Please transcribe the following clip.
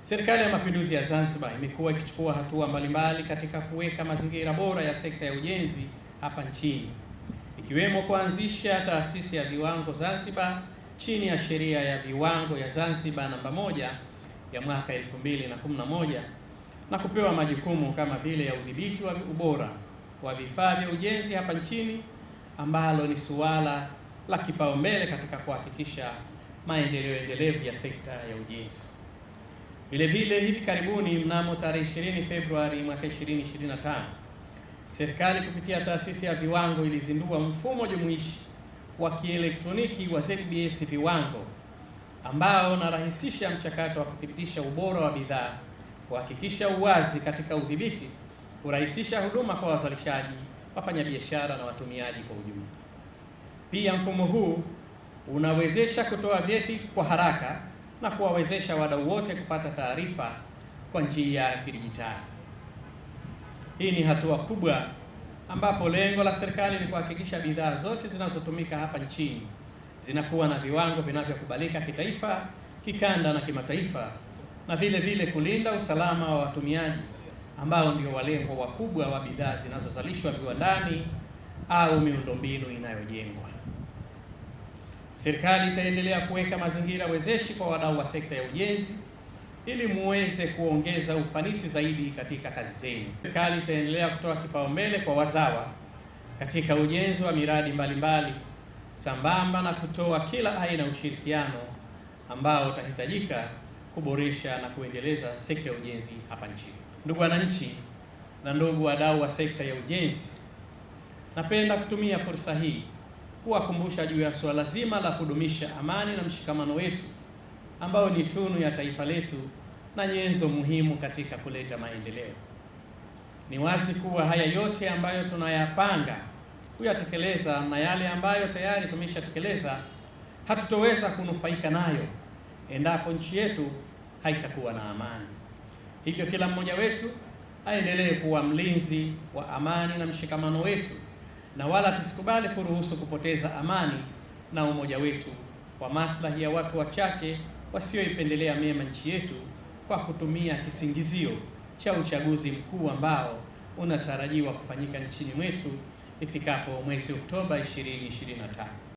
Serikali ya Mapinduzi ya Zanzibar imekuwa ikichukua hatua mbalimbali katika kuweka mazingira bora ya sekta ya ujenzi hapa nchini, ikiwemo kuanzisha taasisi ya viwango Zanzibar chini ya sheria ya viwango ya Zanzibar namba 1 ya mwaka 2011 na kupewa majukumu kama vile ya udhibiti wa ubora wa vifaa vya ujenzi hapa nchini, ambalo ni suala la kipaumbele katika kuhakikisha maendeleo endelevu ya sekta ya ujenzi. Vile vile hivi karibuni, mnamo tarehe 20 Februari mwaka 2025, serikali kupitia taasisi ya viwango ilizindua mfumo jumuishi wa kielektroniki wa ZBS viwango, ambao unarahisisha mchakato wa kuthibitisha ubora wa bidhaa, kuhakikisha uwazi katika udhibiti, kurahisisha huduma kwa wazalishaji, wafanyabiashara na watumiaji kwa ujumla. Pia mfumo huu unawezesha kutoa vyeti kwa haraka na kuwawezesha wadau wote kupata taarifa kwa njia ya kidijitali. Hii ni hatua kubwa ambapo lengo la serikali ni kuhakikisha bidhaa zote zinazotumika hapa nchini zinakuwa na viwango vinavyokubalika kitaifa, kikanda na kimataifa, na vile vile kulinda usalama wa watumiaji ambao ndio walengwa wakubwa wa bidhaa zinazozalishwa viwandani au miundombinu inayojengwa. Serikali itaendelea kuweka mazingira wezeshi kwa wadau wa sekta ya ujenzi ili muweze kuongeza ufanisi zaidi katika kazi zenu. Serikali itaendelea kutoa kipaumbele kwa wazawa katika ujenzi wa miradi mbalimbali, sambamba na kutoa kila aina ya ushirikiano ambao utahitajika kuboresha na kuendeleza sekta ya ujenzi hapa nchini. Ndugu wananchi na ndugu wadau wa sekta ya ujenzi, napenda kutumia fursa hii kuwakumbusha juu ya suala zima la kudumisha amani na mshikamano wetu ambao ni tunu ya taifa letu na nyenzo muhimu katika kuleta maendeleo. Ni wazi kuwa haya yote ambayo tunayapanga kuyatekeleza na yale ambayo tayari tumeshatekeleza hatutoweza kunufaika nayo endapo nchi yetu haitakuwa na amani. Hivyo kila mmoja wetu aendelee kuwa mlinzi wa amani na mshikamano wetu, na wala tusikubali kuruhusu kupoteza amani na umoja wetu kwa maslahi ya watu wachache wasioipendelea mema nchi yetu kwa kutumia kisingizio cha uchaguzi mkuu ambao unatarajiwa kufanyika nchini mwetu ifikapo mwezi Oktoba 2025.